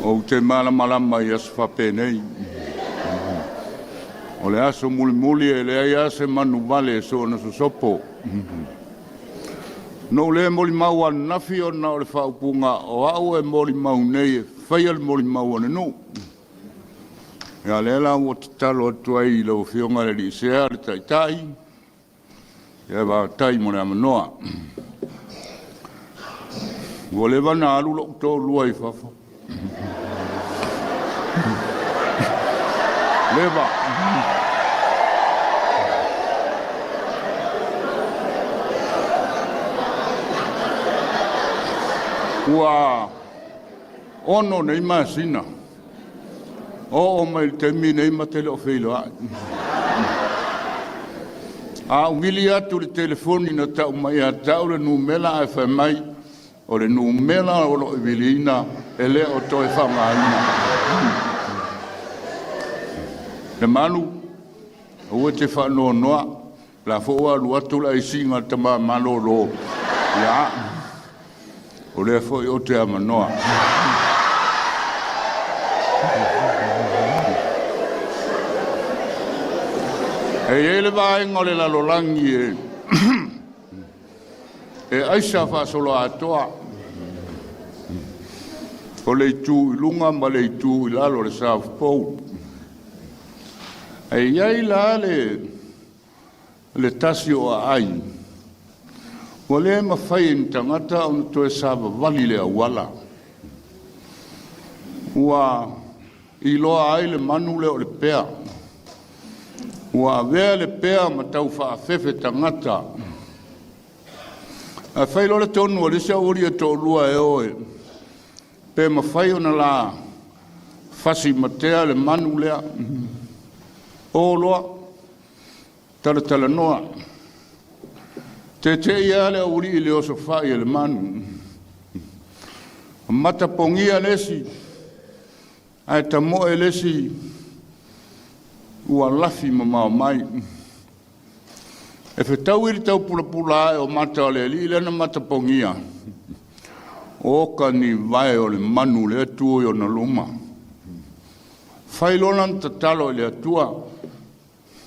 O te malama i aso whapenei. O le aso muli e le ai ase manu vale so na sosopo. No le moli mau an nafi o na o le whaupunga o au e moli mau nei e whaia le moli mau ane no. Ia le la o te talo atu ai lau whionga le li sea le taitai. Ia wa tai mo le amanoa. Ua le wana alu lo tō lua i whawha. Leva. Ua ono nei masina. O mai te mi nei ma te leo whilo ai. A ungili atu le telefoni na tau mai a tau le numela e whai mai o le numela o lo iwilina e le o toi whangaina. Le manu, ua te whanua noa, la fua luatu la isinga te ma malolo. Ia, o le fo o te amanoa. E le vaenga o le lalolangi e aisa whasolo atoa. O le tu lunga ma le tu lalo le South Pole. E iai la le tasi o ai. O le mawhai in tangata o to e sava vali le awala. Ua i loa ai le manu le o le pea. Ua vea le pea ma tau whaafefe tangata. A whailo le tonu o le se ori e tō lua e oe. Pe mawhai o na la fasi matea le manu lea. O loa, tala noa. Te ia le uri i le oso whai e le manu. Mata pongia lesi. Ai ta moe lesi. Ua lafi mamao mai. E whetau iri tau pula e o mata o le li le na mata pongia. O ka ni vai o le manu le atua i o na luma. Whai lonan ta talo le atua.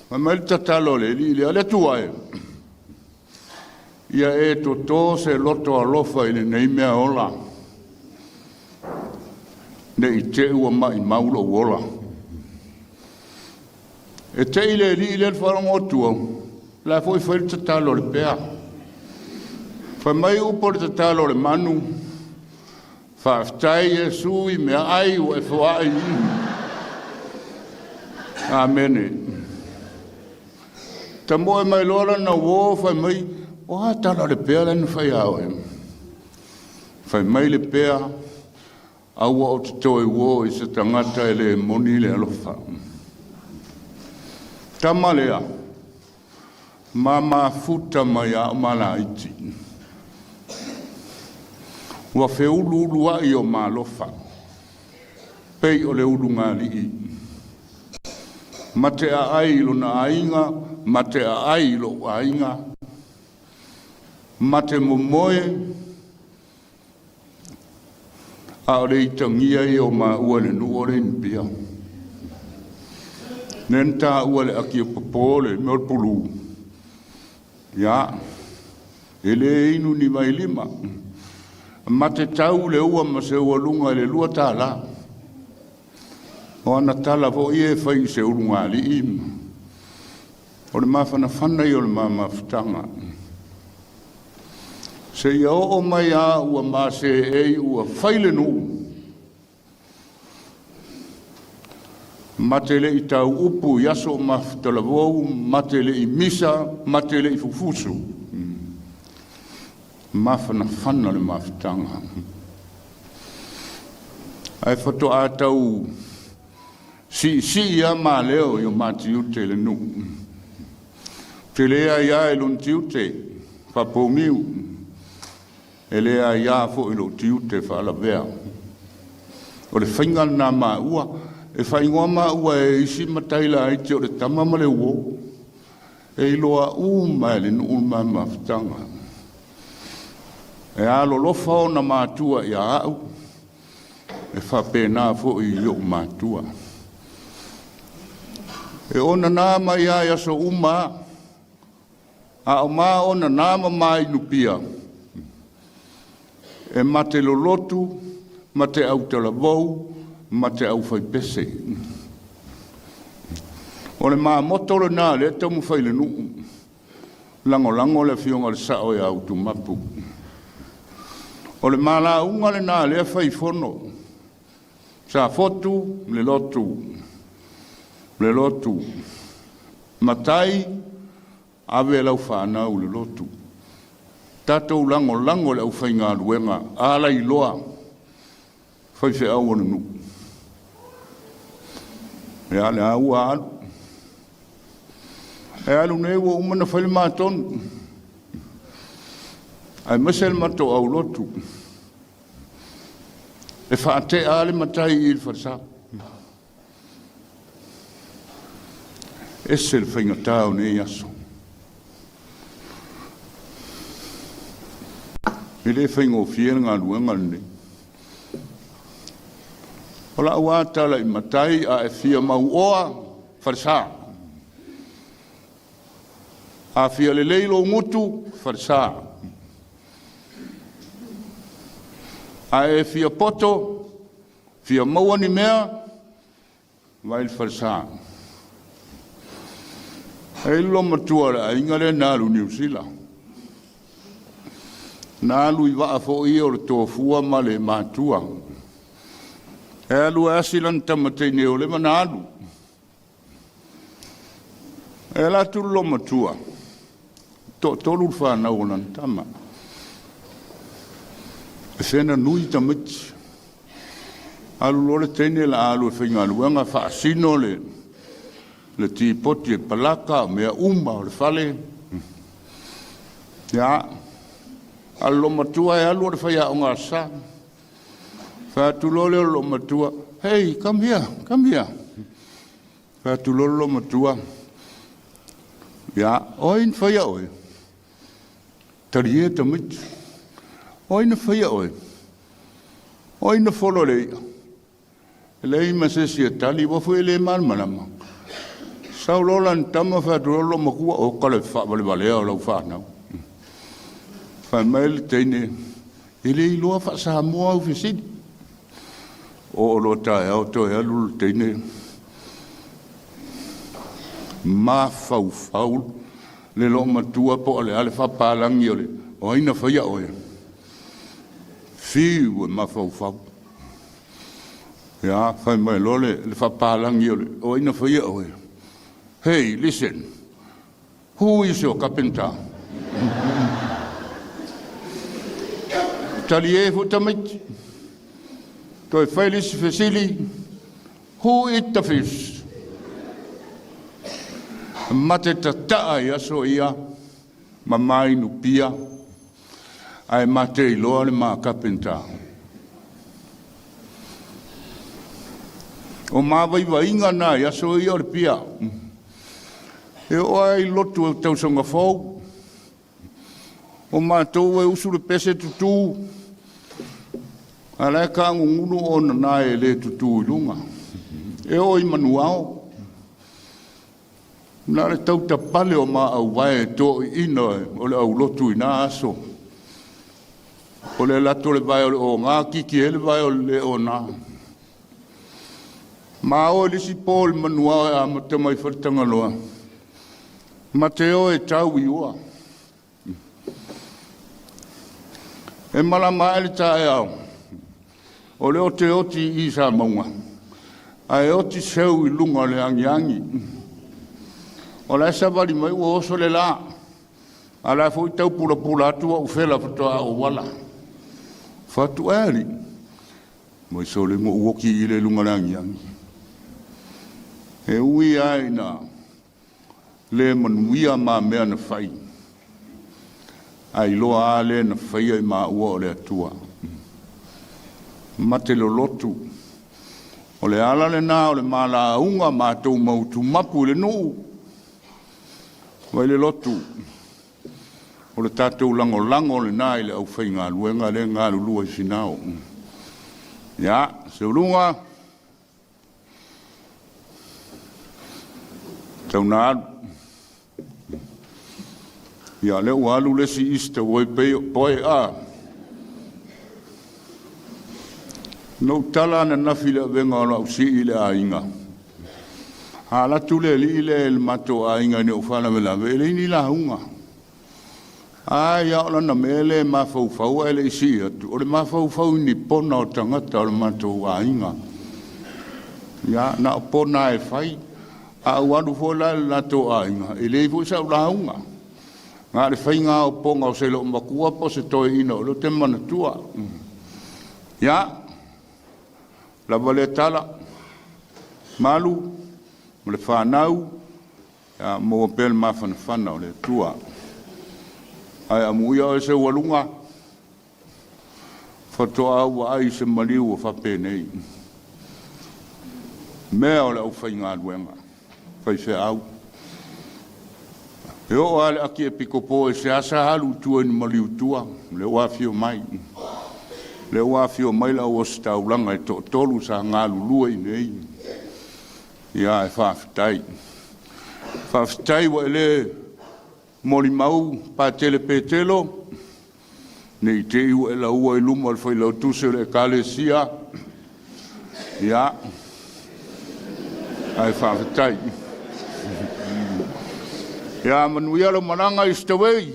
Ma mai ta talo le li le atua e. Ia e to se loto alofa i le nei mea ola. Ne i te ua mai maulo ola. E te ile li le wharangotua. La foi ta talo le pea. Whai mai upo le ta talo le manu. Whaaftai e sui mea ai o e whaai. Amene. Ta moe mai lora na wo whai mai. O ha tala le pea lana whai au e. Whai mai le pea. Aua o te toi wo i se tangata e le moni le alofa. Tama lea. Mama futa mai a mala iti. Ua fe ulu ai o malofa. Pei o le ulu ngā li. Mate a ailo na ainga, mate a ailo ainga. Mate momoe. A o le itangia i o ma ua le nuore nipia. Nenta ua le aki o popole, me o pulu. Ia, ele inu ni mai lima. Ma te tau le ua ma se ua lunga le lua tala. O ana tala vo ie fai se ulunga li ima. O le mawhana whana i o le mawhitanga. Se ia o mai a ua ma se ei ua whaile nu. Ma te le i tau upu yaso ma whtalavou, ma te le i misa, ma te le i fufusu. Mawhana whana le mawhitanga. Ai whato a tau si ia ma leo i o mati ute le nu. Te lea ia e lun tiute, whapongiu. E lea ia fo i lo tiute whaalavea. O le whainga na ma ua, e whaingoa ma ua e isi mataila ai te o le tamama le uo. E iloa mai le nu mai mawhitanga. E alo lofa o na mātua i a au. e whapena fo I o mātua. E ona nā mai ai aso uma, a o mā ona nā mai nupia. E mate lolotu, mate au talavou, mate au whaipese. O le mā motoro nā le tamu whaile nuu. Lango le fionga le sao e au tu mapu. O le mā la unga le nā le whaifono. Sa fotu, le lotu. Le lotu. Matai, ave lau whanau le lotu. Tatou lango le au whainga ruenga. Ala I loa. Whaife au anu nu. E ale au a alu. E alu ne ua umana whaile mātonu. Ai masel mato au lotu. E whaate ale matai I le whasa. E se le whainga tāu ne yaso. E le whainga o whiera ngā ruenga ne. Ola ua tala I matai a e whia mau oa whasa. A whia le leilo ngutu whasa. A e whia poto, whia maua ni mea, vai whasa. E lo matua a inga le nālu New Zealand. Nālu I waa fo I o le tōfua ma le mātua. E alu asilan tamatei ne o le manālu. E la tu lo matua. Tolu whanau o nan tama. E whena nui tamiti. Alu lore teine la alu e whainga luanga whaasino le tīpoti e palaka mea uma o le whale. Ia, alu lo matua e alu o le whaia o ngā sa. Whaatulole o lo matua. Hey, come here, come here. Whaatulole lo matua. Ia, oin whaia oi. Tari e tamiti. Oina whaia oi. Oina wholo leia. Lei masesi e tali wafu e le malmanama. Sau lolan tama whaatulolo makua o kale whaavale valea o lau whanau. Whamaile teine. Ele I loa whaasa mua au whisidi. O lo tae au toi alu teine. Ma fau. Le lo matua po ale ale whapalangi ole. O ina whaia oe. Fiu e ma fau. Ia, whai mai lole le whapalangi ole. O ina whaia oe. Hey, listen. Who is your carpenter? Tali e fu tamiti. Toi whailis whesili. Who eat the fish? Mate tataa I aso ia, mamai nu pia, ai mate I loa le maa kapenta. O maa waiwa inga nā I aso ia le pia. E oa I lotu e tausanga fau. O maa tau e usu le pese tutu. Alai ka ngungunu o na nā e le tutu I lunga. E o I manuao. Nā le tau ta pale o maa au wae tō ina o le au lotu I nā aso. O le lato le vai o ngā kiki he le vai o le o nā. Mā o le si pōl manua e a mata mai whatanga loa. Ma te o e tau I ua. E mala mai le tae au. O le o te oti I sa maunga. A e oti seu I lunga le angi. O la sa vali mai o so le la. Ala foi tau pula tua o fela fatoa o wala. Fatu ali. Mai so le mo woki I le lunga langi. E ui ai na le manuia ma mea na fai. Ai loa ale na fai ai ma ua o le atua. Ma te lo lotu. O le ala le nā o le mala unga ma tau mautu mapu le nuu. Wai le lotu. O le tātou lango le nā I le au whai ngā luenga le ngā lulua I sinao. Ya, seulunga. Taunad. Ya, le walu le si ista woi poi a. No tala na nafila venga ona usi ile a inga. Hala tule li ile el mato a inga ni ufana mela vele ni la hunga. Ya ona na mele ma fau ele isi atu. Ore ma fau ni pona o tangata o mato a inga. Ya na pona e fai. A wadu fola la to a inga. Ele fu sa la hunga. Nga le fai nga o ponga o selo makua po se toi ino. Lo te mana tua. Ya. La vale tala. Malu. Le whanau, mo pel mawhana whanau le tua. Ai amuia o se walunga, whatoa au ai se maliu o whapenei. Mea o le au whai ngā luenga, whai se au. E o ale aki e pikopo e se asa halu tua ni maliu tua, le wafio mai. Le wafio mai la o se taulanga e tolu sa ngā lulua i nei. Ia e whawhitai. Whawhitai wa ele mori mau pa tele petelo. Nei te iu e la ua i lumo al whai lau tuse le kalesia. Ia. Ai whawhitai. Ia manuia lo maranga i stawei.